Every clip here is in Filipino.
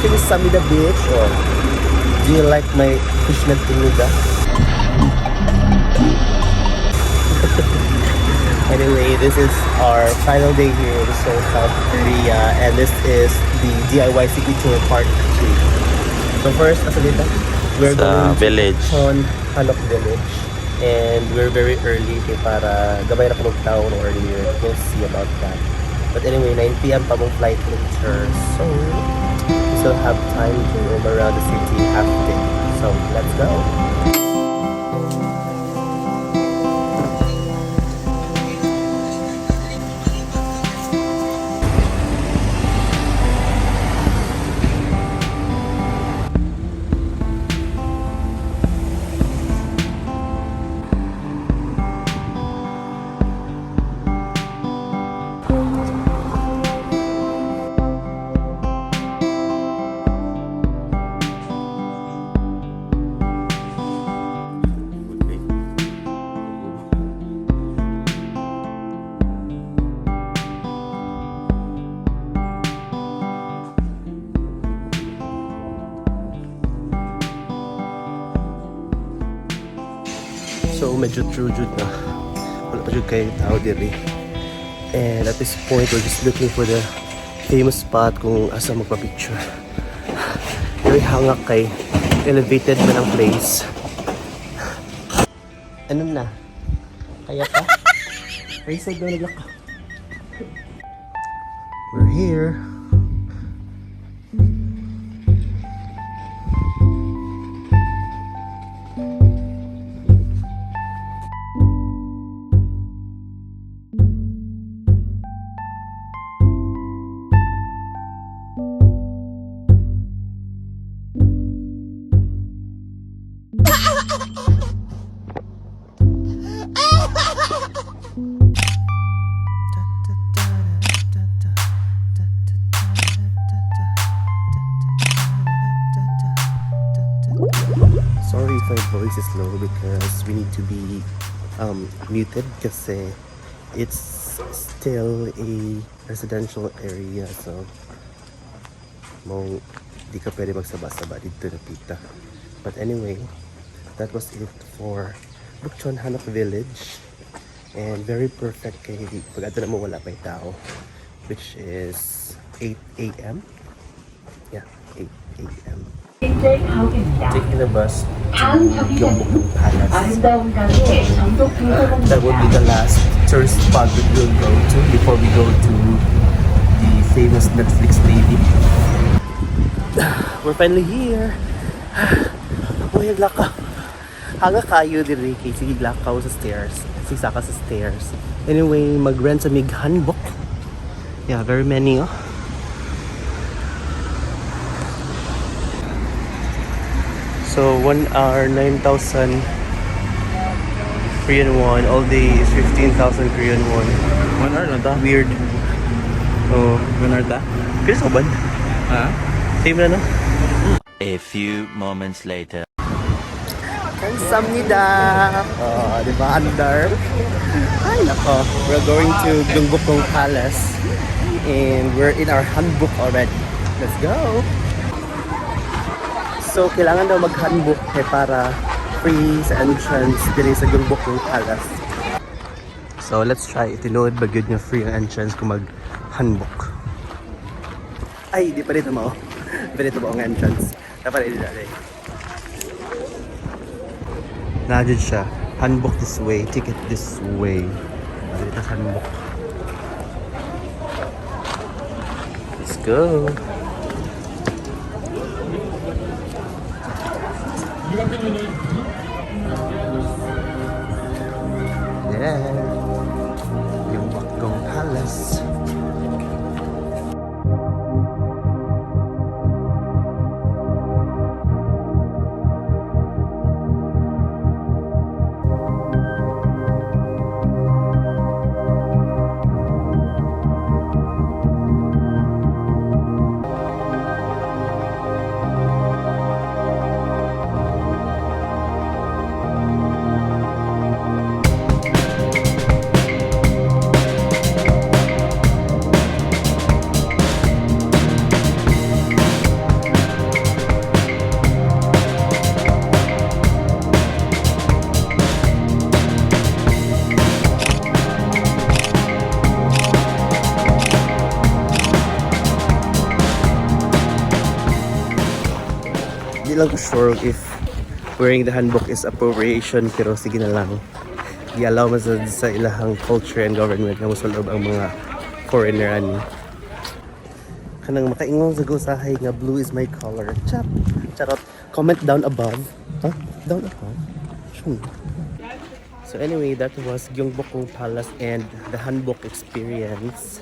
watching Samida Beach, or do you like my fishnet tinuda? Anyway, this is our final day here in Seoul, South Korea, and this is the DIY City Tour Part 2. So first, we're going to Bukchon Hanok Village, and we're very early para gabay na kumagtaon earlier. We'll see about that. But anyway, 9 p.m. pa mong flight later, so we still have time to roam around the city half day. So let's go. So medyo true-jud na. Wala pa jud kayo tao diri. And at this point, we're just looking for the famous spot kung asa magpa-picture. Very hangak kay elevated man ang place. Ano na? Kaya pa? Ay, side na naglaka. We're here. Sorry if my voice is low because we need to be muted kasi it's still a residential area, so di ka pwede magsaba-saba dito na pita. But anyway, that was it for Bukchon Hanok Village, and very perfect kay pag ato na mo wala pa yung tao, which is 8 a.m. Yeah, 8 a.m. Taking the bus to Gyeongbokgung Palace. That would be the last tourist spot that we'll go to before we go to the famous Netflix lady. We're finally here. Uy, laka. Haga kayo diri kay sige lakaw sa stairs. Sisa ka sa stairs. Anyway, mag-rent sa Hanbok. Yeah, very many oh. So 1 hour, 9,000 Korean won. All day is 15,000 Korean won. 1 hour na ta? Weird. Oh, 1 hour ta? Pila sa ban? Ha? Same na no? A few moments later. Kamsamnida! Oh, di ba? Under. Ay, nako. We're going to Gyeongbokgung Palace. And we're in our handbook already. Let's go! So, kailangan daw mag-handbook para free sa entrance dito sa Gyeongbokgung Palace. So, let's try. Itinood ba good niya free ang entrance kung mag-handbook. Ay, di pa rin mo. Di pa rin mo ang entrance. Dapat rin dali. Nadyan siya. Handbook this way. Ticket this way. Dito sa handbook. Let's go. Yeah, Gyeongbokgung Palace. lang ko sure if wearing the hanbok is appropriation, pero sige na lang. I-allow mo sa ilahang culture and government na musulog ang mga foreigner ani. Kanang makaingon sa gusahay nga blue is my color. Charot. Comment down above. Huh? Down above? Sure. So anyway, that was Gyeongbokgung Palace and the hanbok experience.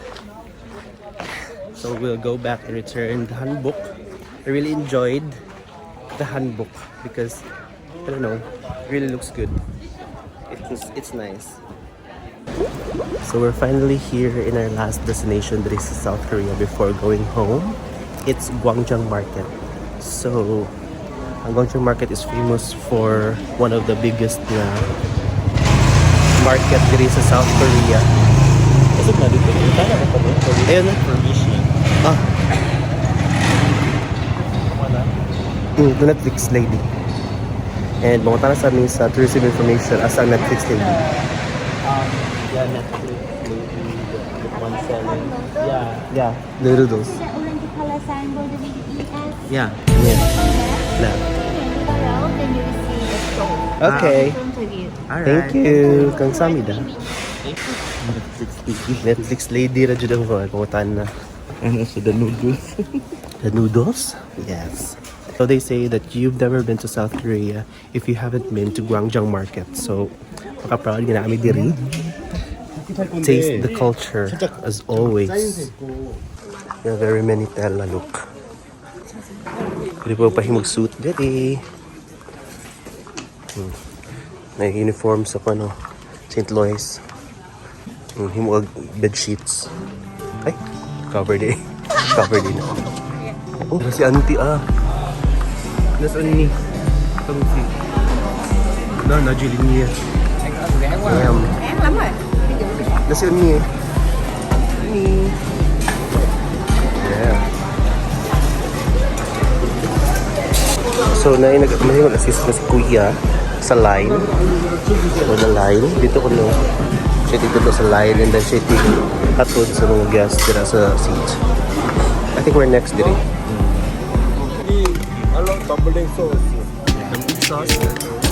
So we'll go back and return the hanbok. I really enjoyed the hanbok because I don't know, it really looks good. It's nice. So we're finally here in our last destination, that is South Korea, before going home. It's Gwangjang Market. So ang Gwangjang Market is famous for one of the biggest market diri sa South Korea. Kasi na dito. Ayun na. Ah. The Netflix lady. And mga tala sa amin sa tourism information as ang Netflix lady. Yeah, Netflix lady, the one selling. Yeah, the noodles. Yeah. Left. Okay. Thank you. Kamsahamnida. Netflix lady ra jud ang pangutan na. And also the noodles. The noodles? Yes. So they say that you've never been to South Korea if you haven't been to Gwangjang Market. So, maka-proud nga namin diri. Taste the culture as always. There are very many tela, look. Pwede po pahimog suit diri. May uniform sa St. Louis. Himog bed sheets. Ay, covered eh. Covered din ako. Oh, si auntie Nasaan ni? Tungsi. Na Julie niya. Em lắm rồi. Nasaan niya? Ni. Yeah. So may nag-assist na si Kuya sa line. So the line dito ko siya dito sa line, and then siya hatod sa mga guests dira sa seat. I think we're next diri. Bubbling sauce. Dumpling sauce.